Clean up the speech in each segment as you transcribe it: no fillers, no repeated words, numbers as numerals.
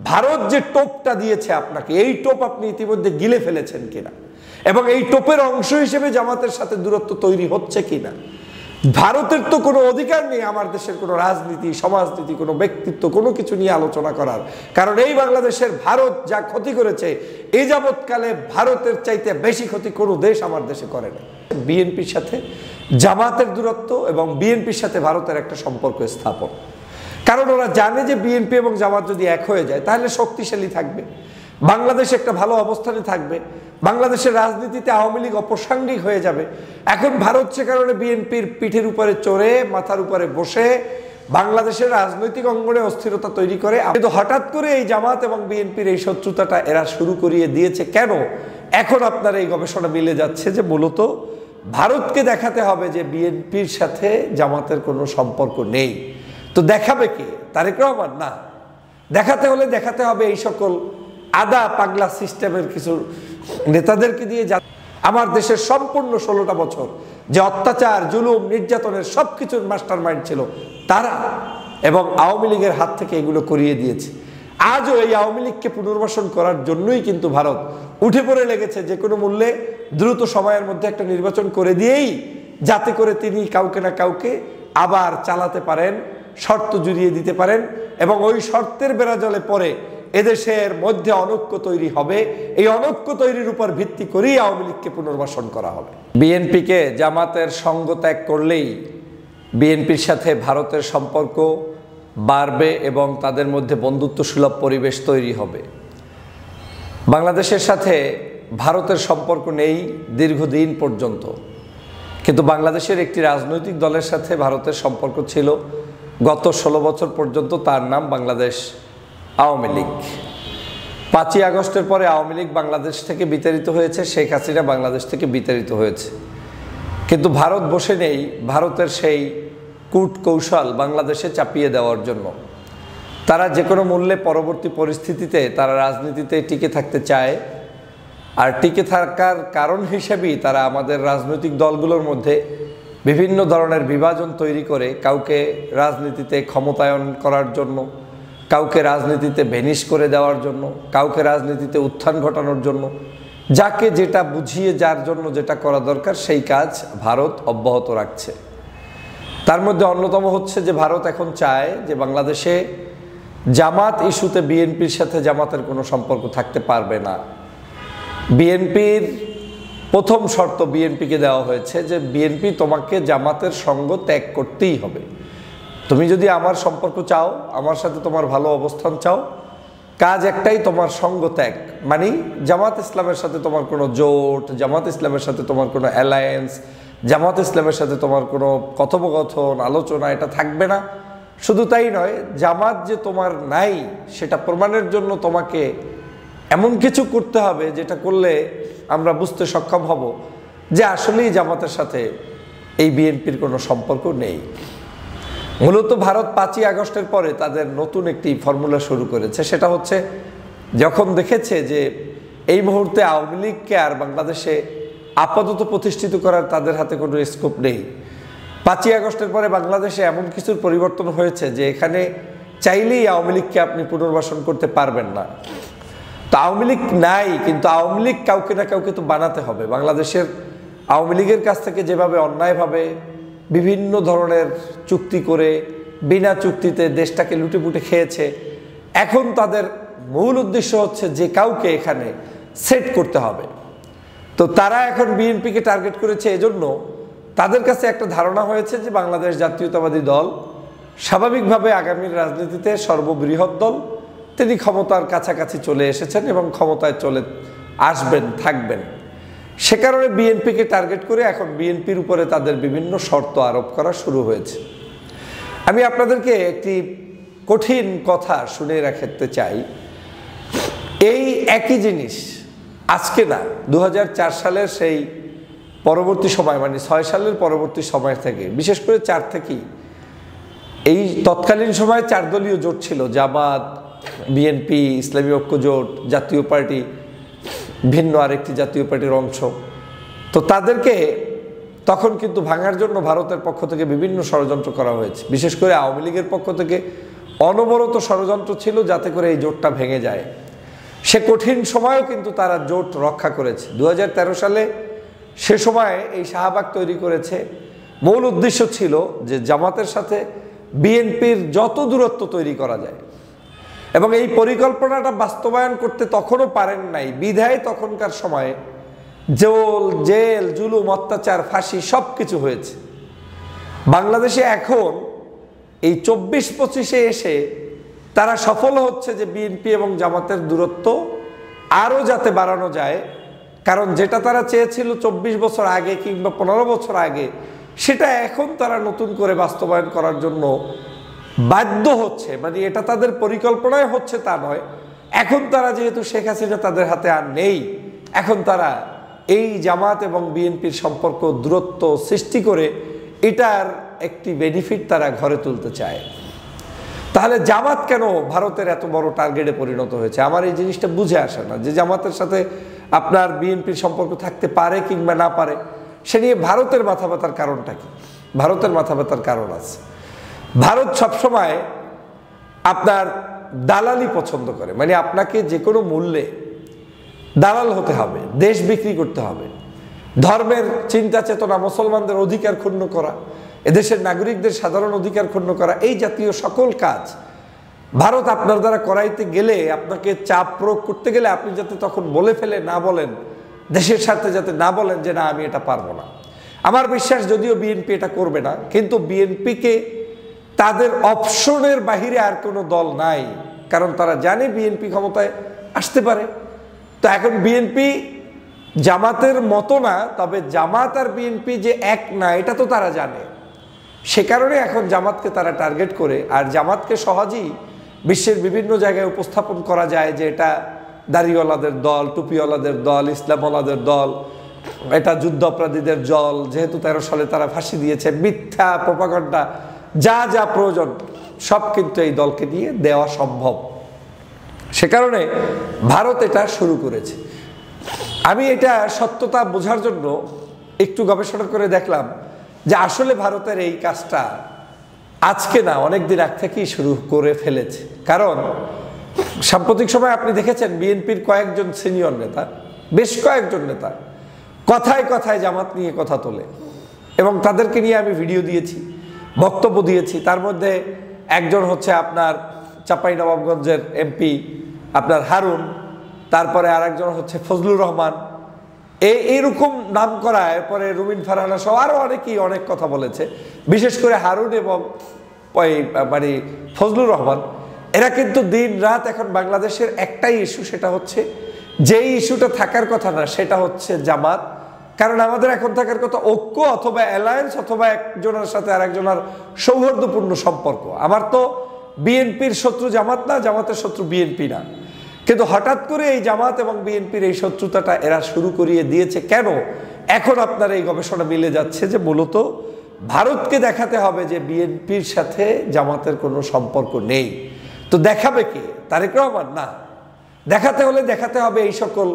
ভারত যে টোপটা দিয়েছে আপনাকে, এই টোপ আপনি ইতিমধ্যে গিলে ফেলেছেন কিনা, এবং এই টোপের অংশ হিসেবে জামাতের সাথে দূরত্ব তৈরি হচ্ছে কিনা। ভারতের তো কোনো অধিকার নেই আমার দেশের কোনো রাজনীতি, সমাজনীতি, কোনো ব্যক্তিত্ব, কোনো কিছু নিয়ে আলোচনা করার, কারণ এই বাংলাদেশের ভারত যা ক্ষতি করেছে এই যাবৎকালে ভারতের চাইতে বেশি ক্ষতি কোনো দেশ আমার দেশে করে না। বিএনপির সাথে জামাতের দূরত্ব এবং বিএনপির সাথে ভারতের একটা সম্পর্ক স্থাপন, কারণ ওরা জানে যে বিএনপি এবং জামাত যদি এক হয়ে যায় তাহলে শক্তিশালী থাকবে, বাংলাদেশ একটা ভালো অবস্থানে থাকবে, বাংলাদেশের রাজনীতিতে আওয়ামী লীগ অপ্রাসঙ্গিক হয়ে যাবে। এখন ভারত সে কারণে বিএনপির পিঠের উপরে চড়ে, মাথার উপরে বসে বাংলাদেশের রাজনৈতিক অঙ্গনে অস্থিরতা তৈরি করে। কিন্তু হঠাৎ করে এই জামাত এবং বিএনপির এই শত্রুতাটা এরা শুরু করিয়ে দিয়েছে কেন? এখন আপনার এই গবেষণা মিলে যাচ্ছে যে মূলত ভারতকে দেখাতে হবে যে বিএনপির সাথে জামাতের কোনো সম্পর্ক নেই। তো দেখাবে কে? তারেক রহমান? না, দেখাতে হলে দেখাতে হবে এই সকল আদা পাগলা সিস্টেমের কিছু নেতাদেরকে দিয়ে। আমার দেশের সম্পূর্ণ 16টা বছর যে অত্যাচার, জুলুম, নির্যাতনের সবকিছুর মাস্টার মাইন্ড ছিল তারা, এবং আওয়ামী লীগের হাত থেকে এগুলো করিয়ে দিয়েছে। আজও এই আওয়ামী লীগকে পুনর্বাসন করার জন্যই কিন্তু ভারত উঠে পড়ে লেগেছে যে কোনো মূল্যে দ্রুত সময়ের মধ্যে একটা নির্বাচন করে দিয়েই, যাতে করে তিনি কাউকে না কাউকে আবার চালাতে পারেন, শর্ত জুড়িয়ে দিতে পারেন, এবং ওই শর্তের বেড়াজালে পরে এদেশের মধ্যে অনৈক্য তৈরি হবে। এই অনৈক্য তৈরির উপর ভিত্তি করেই আওয়ামী লীগকে পুনর্বাসন করা হবে। বিএনপিকে জামাতের সঙ্গ ত্যাগ করলেই বিএনপির সাথে ভারতের সম্পর্ক বাড়বে এবং তাদের মধ্যে বন্ধুত্বসুলভ পরিবেশ তৈরি হবে। বাংলাদেশের সাথে ভারতের সম্পর্ক নেই দীর্ঘদিন পর্যন্ত, কিন্তু বাংলাদেশের একটি রাজনৈতিক দলের সাথে ভারতের সম্পর্ক ছিল গত 16 বছর পর্যন্ত, তার নাম বাংলাদেশ আওয়ামী লীগ। 5ই আগস্টের পরে আওয়ামী লীগ বাংলাদেশ থেকে বিতাড়িত হয়েছে, শেখ হাসিনা বাংলাদেশ থেকে বিতাড়িত হয়েছে, কিন্তু ভারত বসে নেই ভারতের সেই কূট কৌশল বাংলাদেশে চাপিয়ে দেওয়ার জন্য। তারা যে কোনো মূল্যে পরবর্তী পরিস্থিতিতে তারা রাজনীতিতে টিকে থাকতে চায়, আর টিকে থাকার কারণ হিসেবেই তারা আমাদের রাজনৈতিক দলগুলোর মধ্যে বিভিন্ন ধরনের বিভাজন তৈরি করে কাউকে রাজনীতিতে ক্ষমতায়ন করার জন্য, কাউকে রাজনীতিতে ভেনিশ করে দেওয়ার জন্য, কাউকে রাজনীতিতে উত্থান ঘটানোর জন্য, যাকে যেটা বুঝিয়ে যার জন্য যেটা করা দরকার সেই কাজ ভারত অব্যাহত রাখছে। তার মধ্যে অন্যতম হচ্ছে যে ভারত এখন চায় যে বাংলাদেশে জামাত ইস্যুতে বিএনপির সাথে জামাতের কোনো সম্পর্ক থাকতে পারবে না। বিএনপির প্রথম শর্ত বিএনপিকে দেওয়া হয়েছে যে বিএনপি তোমাকে জামাতের সঙ্গ ত্যাগ করতেই হবে। তুমি যদি আমার সম্পর্ক চাও, আমার সাথে তোমার ভালো অবস্থান চাও, কাজ একটাই, তোমার সঙ্গ ত্যাগ। মানে জামাত ইসলামের সাথে তোমার কোনো জোট, জামাত ইসলামের সাথে তোমার কোনো অ্যালায়েন্স, জামাত ইসলামের সাথে তোমার কোনো কথোপকথন, আলোচনা, এটা থাকবে না। শুধু তাই নয়, জামাত যে তোমার নাই সেটা প্রমাণের জন্য তোমাকে এমন কিছু করতে হবে যেটা করলে আমরা বুঝতে সক্ষম হব যে আসলেই জামাতের সাথে এই বিএনপির কোনো সম্পর্ক নেই। মূলত ভারত 5ই আগস্টের পরে তাদের নতুন একটি ফর্মুলা শুরু করেছে, সেটা হচ্ছে যখন দেখেছে যে এই মুহূর্তে আওয়ামী লীগকে আর বাংলাদেশে আপাতত প্রতিষ্ঠিত করার তাদের হাতে কোনো স্কোপ নেই। 5ই আগস্টের পরে বাংলাদেশে এমন কিছুর পরিবর্তন হয়েছে যে এখানে চাইলেই আওয়ামী লীগকে আপনি পুনর্বাসন করতে পারবেন না। তো আওয়ামী লীগ নাই, কিন্তু আওয়ামী লীগ কাউকে না কাউকে তো বানাতে হবে। বাংলাদেশের আওয়ামী লীগের কাছ থেকে যেভাবে অন্যায়ভাবে বিভিন্ন ধরনের চুক্তি করে বিনা চুক্তিতে দেশটাকে লুটেপুটে খেয়েছে, এখন তাদের মূল উদ্দেশ্য হচ্ছে যে কাউকে এখানে সেট করতে হবে। তো তারা এখন বিএনপিকে টার্গেট করেছে, এজন্য তাদের কাছে একটা ধারণা হয়েছে যে বাংলাদেশ জাতীয়তাবাদী দল স্বাভাবিকভাবে আগামীর রাজনীতিতে সর্ববৃহৎ দল, তিনি ক্ষমতার কাছাকাছি চলে এসেছেন এবং ক্ষমতায় চলে আসবেন, থাকবেন। সে কারণে বিএনপিকে টার্গেট করে এখন বিএনপির উপরে তাদের বিভিন্ন শর্ত আরোপ করা শুরু হয়েছে। আমি আপনাদেরকে একটি কঠিন কথা শুনে রাখতে চাই। এই একই জিনিস আজকে না, 2004 সালের সেই পরবর্তী সময়, মানে 6 সালের পরবর্তী সময় থেকে, বিশেষ করে 4 থেকেই, এই তৎকালীন সময়ে 4 দলীয় জোট ছিল, জামাত, বিএনপি, ইসলামী ঐক্য জোট, জাতীয় পার্টি, ভিন্ন আরেকটি জাতীয় পার্টির অংশ। তো তাদেরকে তখন কিন্তু ভাঙার জন্য ভারতের পক্ষ থেকে বিভিন্ন ষড়যন্ত্র করা হয়েছে। বিশেষ করে আওয়ামী লীগের পক্ষ থেকে অনবরত ষড়যন্ত্র ছিল যাতে করে এই জোটটা ভেঙে যায়। সে কঠিন সময়ও কিন্তু তারা জোট রক্ষা করেছে। 2013 সালে সে সময় এই শাহবাগ তৈরি করেছে। মূল উদ্দেশ্য ছিল যে জামাতের সাথে বিএনপির যত দূরত্ব তৈরি করা যায়, এবং এই পরিকল্পনাটা বাস্তবায়ন করতে তখনও পারেন নাই বিধায় তখনকার সময়ে জেল, জুলুম, অত্যাচার, ফাঁসি সব কিছু হয়েছে। বাংলাদেশে এখন এই 24-25-এ এসে তারা সফল হচ্ছে যে বিএনপি এবং জামাতের দূরত্ব আরও যাতে বাড়ানো যায়, কারণ যেটা তারা চেয়েছিল 24 বছর আগে কিংবা 15 বছর আগে, সেটা এখন তারা নতুন করে বাস্তবায়ন করার জন্য বাধ্য হচ্ছে। মানে এটা তাদের পরিকল্পনায় হচ্ছে তা নয়, এখন তারা যেহেতু শেখ হাসিনা তাদের হাতে আর নেই, এখন তারা এই জামাত এবং বিএনপির সম্পর্ক দূরত্ব সৃষ্টি করে এটার একটি বেনিফিট তারা ঘরে তুলতে চায়। তাহলে জামাত কেন ভারতের এত বড় টার্গেটে পরিণত হয়েছে? আমার এই জিনিসটা বুঝে আসে না যে জামাতের সাথে আপনার বিএনপির সম্পর্ক থাকতে পারে কিংবা না পারে, সে নিয়ে ভারতের মাথা ব্যথার কারণটা কি? ভারতের মাথা ব্যথার কারণ আছে। ভারত সবসময় আপনার দালালি পছন্দ করে, মানে আপনাকে যে কোনো মূল্যে দালাল হতে হবে, দেশ বিক্রি করতে হবে, ধর্মের চিন্তা চেতনা, মুসলমানদের অধিকার ক্ষুণ্ণ করা, এদেশের নাগরিকদের সাধারণ অধিকার ক্ষুণ্ণ করা, এই জাতীয় সকল কাজ ভারত আপনার দ্বারা করাইতে গেলে, আপনাকে চাপ প্রয়োগ করতে গেলে আপনি যাতে তখন বলে ফেলে না বলেন, দেশের স্বার্থে যাতে না বলেন যে না আমি এটা পারবো না। আমার বিশ্বাস যদিও বিএনপি এটা করবে না, কিন্তু বিএনপিকে তাদের অপশনের বাহিরে আর কোনো দল নাই, কারণ তারা জানে বিএনপি ক্ষমতায় আসতে পারে। তো এখন বিএনপি জামাতের মতো না, তবে জামাত আর বিএনপি যে এক না এটা তো তারা জানে। সে কারণে এখন জামাতকে তারা টার্গেট করে, আর জামাতকে সহজেই বিশ্বের বিভিন্ন জায়গায় উপস্থাপন করা যায় যে এটা দাড়িওয়ালাদের দল, টুপিওয়ালাদের দল, ইসলামওয়ালাদের দল, এটা যুদ্ধ অপরাধীদের দল, যেহেতু 13 সালে তারা ফাঁসি দিয়েছে, মিথ্যা প্রোপাগান্ডা, যা যা প্রয়োজন সব কিন্তু এই দলকে দিয়ে দেওয়া সম্ভব। সে কারণে ভারত এটা শুরু করেছে। আমি এটা সত্যতা বোঝার জন্য একটু গবেষণা করে দেখলাম যে আসলে ভারতের এই কাজটা আজকে না, অনেক দিন আগ থেকেই শুরু করে ফেলেছে। কারণ সাম্প্রতিক সময় আপনি দেখেছেন বিএনপির কয়েকজন সিনিয়র নেতা, বেশ কয়েকজন নেতা কথায় কথায় জামাত নিয়ে কথা তোলে, এবং তাদেরকে নিয়ে আমি ভিডিও দিয়েছি, বক্তব্য দিয়েছি। তার মধ্যে একজন হচ্ছে আপনার চাঁপাইনবাবগঞ্জের এমপি আপনার হারুন, তারপরে আরেকজন হচ্ছে ফজলুর রহমান, এইরকম নাম করা, এরপরে রুমিন ফারহানা সহ আরও অনেকেই অনেক কথা বলেছে। বিশেষ করে হারুন এবং মানে ফজলুর রহমান, এরা কিন্তু দিন রাত এখন বাংলাদেশের একটাই ইস্যু, সেটা হচ্ছে যেই ইস্যুটা থাকার কথা না সেটা হচ্ছে জামাত। কারণ আমাদের এখন থাকার কথা ঐক্য অথবা অ্যালায়েন্স, অথবা একজনের সাথে আর একজনের সৌহার্দ্যপূর্ণ সম্পর্ক। আমার তো বিএনপির শত্রু জামাত না, জামাতের শত্রু বিএনপি না, কিন্তু হঠাৎ করে এই জামাত এবং বিএনপির এই শত্রুতাটা এরা শুরু করিয়ে দিয়েছে কেন? এখন আপনার এই গবেষণা মিলে যাচ্ছে যে মূলত ভারতকে দেখাতে হবে যে বিএনপির সাথে জামাতের কোনো সম্পর্ক নেই। তো দেখাবে কে? তারেক রহমান? না, দেখাতে হলে দেখাতে হবে এই সকল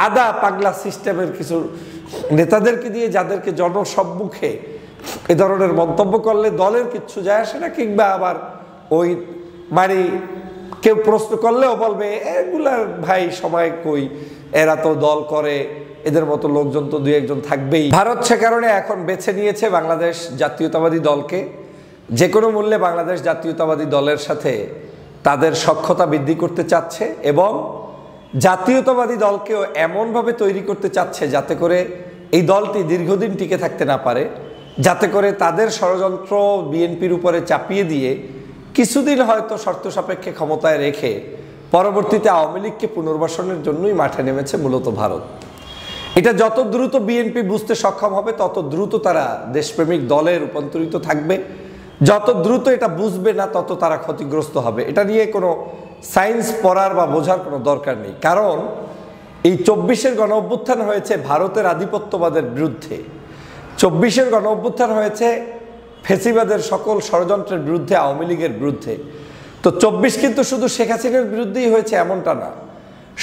আদা পাগলা সিস্টেমের কিছু নেতাদেরকে দিয়ে, যাদেরকে জনসম্মুখে এ ধরনের মন্তব্য করলে দলের কিচ্ছু যায় আসে না, কিংবা আবার ওই মানে কেউ প্রশ্ন করলেও বলবে এগুলার ভাই সময় কই, এরা তো দল করে, এদের মতো লোকজন তো দুই একজন থাকবেই। ভারত সে কারণে এখন বেছে নিয়েছে বাংলাদেশ জাতীয়তাবাদী দলকে। যে কোনো মূল্যে বাংলাদেশ জাতীয়তাবাদী দলের সাথে তাদের সখ্যতা বৃদ্ধি করতে চাচ্ছে, এবং জাতীয়তাবাদী দলকেও এমনভাবে তৈরি করতে চাচ্ছে যাতে করে এই দলটি দীর্ঘদিন টিকে থাকতে না পারে, যাতে করে তাদের ষড়যন্ত্র বিএনপির উপরে চাপিয়ে দিয়ে কিছুদিন হয়তো শর্ত সাপেক্ষে ক্ষমতায় রেখে পরবর্তীতে আওয়ামী লীগকে পুনর্বাসনের জন্যই মাঠে নেমেছে মূলত ভারত। এটা যত দ্রুত বিএনপি বুঝতে সক্ষম হবে তত দ্রুত তারা দেশপ্রেমিক দলে রূপান্তরিত থাকবে, যত দ্রুত এটা বুঝবে না তত তারা ক্ষতিগ্রস্ত হবে। এটা নিয়ে কোনো সায়েন্স পড়ার বা বোঝার কোনো দরকার নেই। কারণ এই 24-এর গণ অভ্যুত্থান হয়েছে ভারতের আধিপত্যবাদের বিরুদ্ধে, 24-এর গণ অভ্যুত্থান হয়েছে ফেসিবাদের সকল ষড়যন্ত্রের বিরুদ্ধে, আওয়ামী লীগের বিরুদ্ধে। তো 24 কিন্তু শুধু শেখ হাসিনার বিরুদ্ধেই হয়েছে এমনটা না,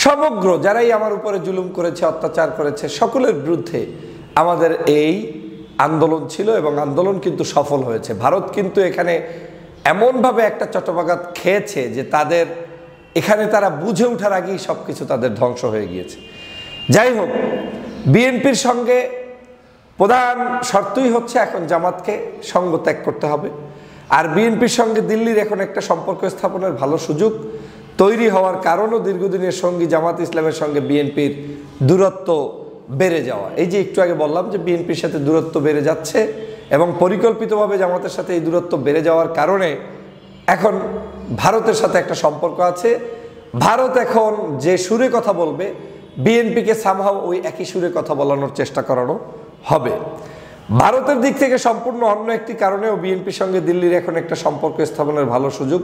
সমগ্র যারাই আমার উপরে জুলুম করেছে, অত্যাচার করেছে, সকলের বিরুদ্ধে আমাদের এই আন্দোলন ছিল, এবং আন্দোলন কিন্তু সফল হয়েছে। ভারত কিন্তু এখানে এমনভাবে একটা চটবাগাত খেয়েছে যে তাদের এখানে তারা বুঝে ওঠার আগেই সব কিছু তাদের ধ্বংস হয়ে গিয়েছে। যাই হোক, বিএনপির সঙ্গে প্রধান শর্তই হচ্ছে এখন জামাতকে সঙ্গ ত্যাগ করতে হবে। আর বিএনপির সঙ্গে দিল্লির এখন একটা সম্পর্ক স্থাপনের ভালো সুযোগ তৈরি হওয়ার কারণও দীর্ঘদিনের সঙ্গী জামাত ইসলামের সঙ্গে বিএনপির দূরত্ব বেড়ে যাওয়া। এই যে একটু আগে বললাম যে বিএনপির সাথে দূরত্ব বেড়ে যাচ্ছে এবং পরিকল্পিতভাবে জামাতের সাথে এই দূরত্ব বেড়ে যাওয়ার কারণে এখন ভারতের সাথে একটা সম্পর্ক আছে। ভারত এখন যে সুরে কথা বলবে বিএনপিকে সামহাও ওই একই সুরে কথা বলানোর চেষ্টা করানো হবে। ভারতের দিক থেকে সম্পূর্ণ অন্য একটি কারণেও বিএনপির সঙ্গে দিল্লির এখন একটা সম্পর্ক স্থাপনের ভালো সুযোগ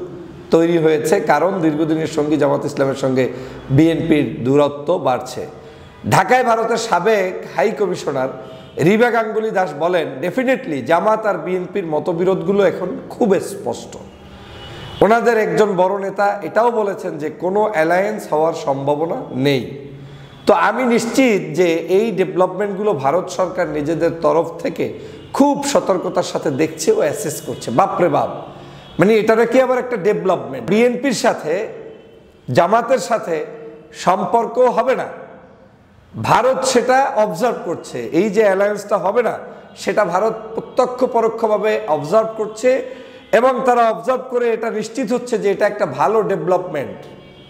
তৈরি হয়েছে, কারণ দীর্ঘদিনের সঙ্গী জামাত ইসলামের সঙ্গে বিএনপির দূরত্ব বাড়ছে। ঢাকায় ভারতের সাবেক হাই কমিশনার রিবা গাঙ্গুলি দাস বলেন, ডেফিনেটলি জামাত আর বিএনপির মতবিরোধগুলো এখন খুব স্পষ্ট। ওনাদের একজন বড় নেতা এটাও বলেছেন যে কোনো অ্যালায়েন্স হওয়ার সম্ভাবনা নেই। তো আমি নিশ্চিত যে এই ডেভেলপমেন্টগুলো ভারত সরকার নিজেদের তরফ থেকে খুব সতর্কতার সাথে দেখছে ও অ্যাসেস করছে। বাপরে বাপ, মানে এটা কি আবার একটা ডেভেলপমেন্ট? বিএনপির সাথে জামাতের সাথে সম্পর্ক হবে না, ভারত সেটা অবজার্ভ করছে। এই যে অ্যালায়েন্সটা হবে না সেটা ভারত প্রত্যক্ষ পরোক্ষভাবে অবজার্ভ করছে এবং তারা অবজার্ভ করে এটা নিশ্চিত হচ্ছে যে এটা একটা ভালো ডেভেলপমেন্ট,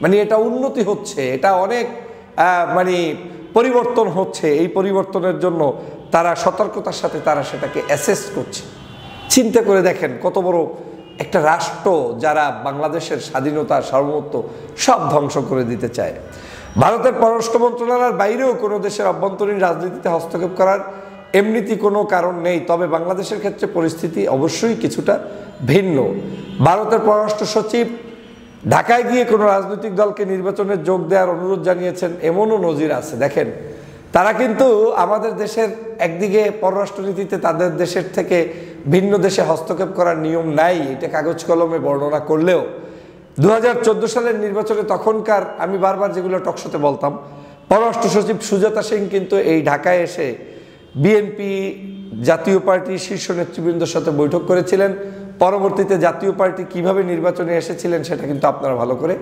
মানে এটা উন্নতি হচ্ছে, এটা অনেক মানে পরিবর্তন হচ্ছে। এই পরিবর্তনের জন্য তারা সতর্কতার সাথে তারা সেটাকে অ্যাসেস করছে। চিন্তা করে দেখেন কত বড় একটা রাষ্ট্র যারা বাংলাদেশের স্বাধীনতা সার্বভৌমত্ব সব ধ্বংস করে দিতে চায়। ভারতের পররাষ্ট্র মন্ত্রণালয়ের বাইরেও কোনো দেশের অভ্যন্তরীণ রাজনীতিতে হস্তক্ষেপ করার এমনিতেই কোনো কারণ নেই, তবে বাংলাদেশের ক্ষেত্রে পরিস্থিতি অবশ্যই কিছুটা ভিন্ন। ভারতের পররাষ্ট্র সচিব ঢাকায় গিয়ে কোনো রাজনৈতিক দলকে নির্বাচনে যোগ দেওয়ার অনুরোধ জানিয়েছেন, এমনও নজির আছে। দেখেন, তারা কিন্তু আমাদের দেশের একদিকে পররাষ্ট্রনীতিতে তাদের দেশের থেকে ভিন্ন দেশে হস্তক্ষেপ করার নিয়ম নাই, এটা কাগজ কলমে বর্ণনা করলেও 2014 সালের নির্বাচনে তখনকার আমি বারবার যেগুলো টকশোতে বলতাম, পররাষ্ট্র সচিব সুজাতা সিং কিন্তু এই ঢাকায় এসে বিএনপি জাতীয় পার্টির শীর্ষ নেতৃবৃন্দের সাথে বৈঠক করেছিলেন। পরবর্তীতে জাতীয় পার্টি কিভাবে নির্বাচনে এসেছিলেন সেটা কিন্তু আপনারা ভালো করে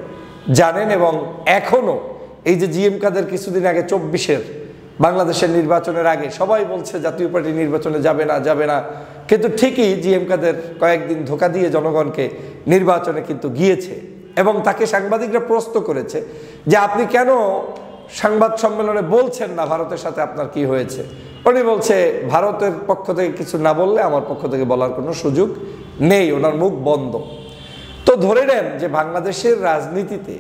জানেন। এবং এখনও এই যে জিএম কাদের কিছুদিন আগে 24-এর বাংলাদেশের নির্বাচনের আগে সবাই বলছে জাতীয় পার্টি নির্বাচনে যাবে না, কিন্তু ঠিকই জিএম কাদের কয়েকদিন ধোঁকা দিয়ে জনগণকে নির্বাচনে কিন্তু গিয়েছে। এবং তাকে সাংবাদিকরা প্রশ্ন করেছে যে আপনি কেন সংবাদ সম্মেলনে বলছেন না ভারতের সাথে আপনার কি হয়েছে। উনি বলছে ভারতের পক্ষ থেকে কিছু না বললে আমার পক্ষ থেকে বলার কোনো সুযোগ নেই, ওনার মুখ বন্ধ। তো ধরে নেন যে বাংলাদেশের রাজনীতিতে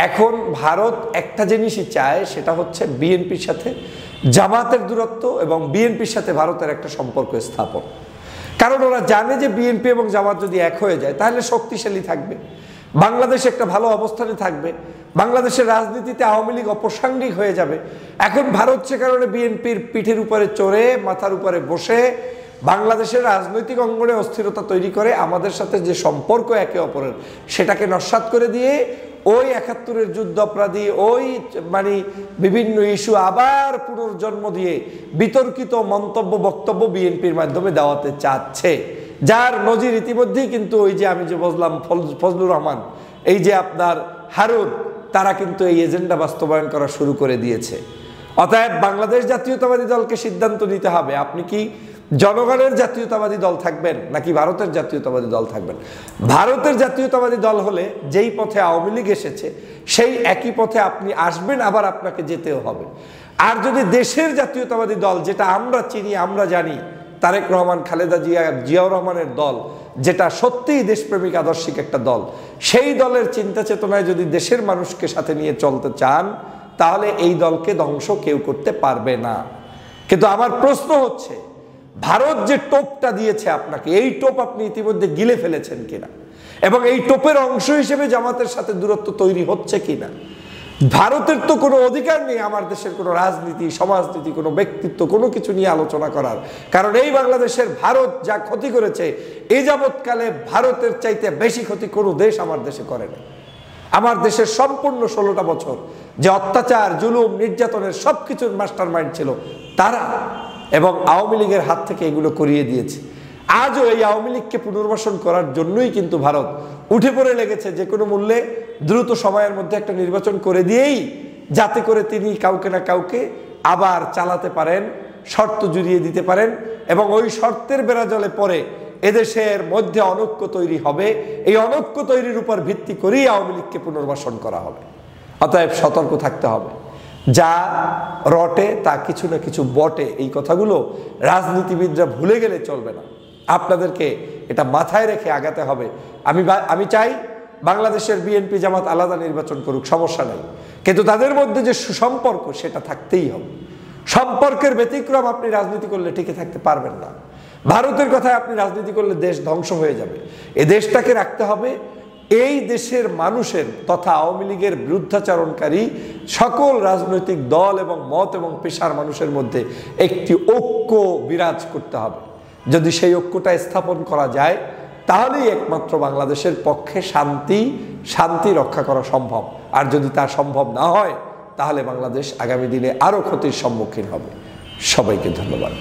এখন ভারত একটা জিনিসই চায়, সেটা হচ্ছে বিএনপির সাথে জামাতের দূরত্ব এবং বিএনপির সাথে ভারতের একটা সম্পর্ক স্থাপন। কারণ ওরা জানে যে বিএনপি এবং জামাত যদি এক হয়ে যায় তাহলে শক্তিশালী থাকবে, বাংলাদেশ একটা ভালো অবস্থানে থাকবে, বাংলাদেশের রাজনীতিতে আওয়ামী লীগ অপ্রাসঙ্গিক হয়ে যাবে। এখন ভারত সে কারণে বিএনপির পিঠের উপরে চড়ে মাথার উপরে বসে বাংলাদেশের রাজনৈতিক অঙ্গনে অস্থিরতা তৈরি করে আমাদের সাথে যে সম্পর্ক একে অপরের সেটাকে নস্যাৎ করে দিয়ে ওই 71-এর যুদ্ধ অপরাধী ওই মানে বিভিন্ন ইস্যু আবার পুনর্জন্ম দিয়ে বিতর্কিত মন্তব্য বক্তব্য বিএনপির মাধ্যমে দেওয়াতে চাচ্ছে, যার নজির ইতিমধ্যেই কিন্তু ওই যে আমি যে বললাম ফজলুর রহমান, এই যে আপনার হারুন, তারা কিন্তু এই এজেন্ডা বাস্তবায়ন করা শুরু করে দিয়েছে। অতএব বাংলাদেশ জাতীয়তাবাদী দলকে সিদ্ধান্ত নিতে হবে, আপনি কি জনগণের জাতীয়তাবাদী দল থাকবেন নাকি ভারতের জাতীয়তাবাদী দল থাকবেন। ভারতের জাতীয়তাবাদী দল হলে যেই পথে আওয়ামী লীগ এসেছে সেই একই পথে আপনি আসবেন, আবার আপনাকে যেতেও হবে। আর যদি দেশের জাতীয়তাবাদী দল যেটা আমরা চিনি আমরা জানি, তারেক রহমান, খালেদা জিয়া, জিয়াউর রহমানের দল, যেটা সত্যিই দেশপ্রেমিক আদর্শিক একটা দল, সেই দলের চিন্তা চেতনায় যদি দেশের মানুষকে সাথে নিয়ে চলতে চান তাহলে এই দলকে ধ্বংস কেউ করতে পারবে না। কিন্তু আমার প্রশ্ন হচ্ছে, ভারত যে টোপটা দিয়েছে আপনাকে, এই টোপ আপনি ইতিমধ্যে গিলে ফেলেছেন কিনা এবং এই টোপের অংশ হিসেবে জামাতের সাথে দূরত্ব তৈরি হচ্ছে কিনা। ভারতের তো কোনো অধিকার নেই আমার দেশের কোনো রাজনীতি, সমাজনীতি, কোনো ব্যক্তিত্ব, কোনো কিছু নিয়ে আলোচনা করার, কারণ এই বাংলাদেশের ভারত যা ক্ষতি করেছে এই যাবৎকালে ভারতের চাইতে বেশি ক্ষতি কোনো দেশ আমার দেশে করে না। আমার দেশের সম্পূর্ণ 16টা বছর যে অত্যাচার, জুলুম, নির্যাতনের সবকিছুর মাস্টার মাইন্ড ছিল তারা, এবং আওয়ামী লীগের হাত থেকে এগুলো করিয়ে দিয়েছে। আজও এই আওয়ামী লীগকে পুনর্বাসন করার জন্যই কিন্তু ভারত উঠে পড়ে লেগেছে যে কোনো মূল্যে দ্রুত সময়ের মধ্যে একটা নির্বাচন করে দিয়েই যাতে করে তিনি কাউকে না কাউকে আবার চালাতে পারেন, শর্ত জুড়িয়ে দিতে পারেন, এবং ওই শর্তের বেড়াজালে পরে এদেশের মধ্যে অনৈক্য তৈরি হবে। এই অনৈক্য তৈরির উপর ভিত্তি করেই আওয়ামী লীগকে পুনর্বাসন করা হবে। অতএব সতর্ক থাকতে হবে। যা রটে তা কিছু না কিছু বটে, এই কথাগুলো রাজনীতিবিদরা ভুলে গেলে চলবে না। আপনাদেরকে এটা মাথায় রেখে আগাতে হবে। আমি চাই বাংলাদেশের বিএনপি জামাত আলাদা নির্বাচন করুক, সমস্যা নাই, কিন্তু তাদের মধ্যে যে সুসম্পর্ক সেটা থাকতেই হবে। সম্পর্কের ব্যতিক্রম আপনি রাজনীতি করলে টিকে থাকতে পারবেন না। ভারতের কথায় আপনি রাজনীতি করলে দেশ ধ্বংস হয়ে যাবে। এ দেশটাকে রাখতে হবে এই দেশের মানুষের তথা আওয়ামী লীগের বিরুদ্ধাচরণকারী সকল রাজনৈতিক দল এবং মত এবং পেশার মানুষের মধ্যে একটি ঐক্য বিরাজ করতে হবে। যদি সেই ঐক্যটা স্থাপন করা যায় তাহলেই একমাত্র বাংলাদেশের পক্ষে শান্তি রক্ষা করা সম্ভব। আর যদি তা সম্ভব না হয় তাহলে বাংলাদেশ আগামী দিনে আরো ক্ষতির সম্মুখীন হবে। সবাইকে ধন্যবাদ।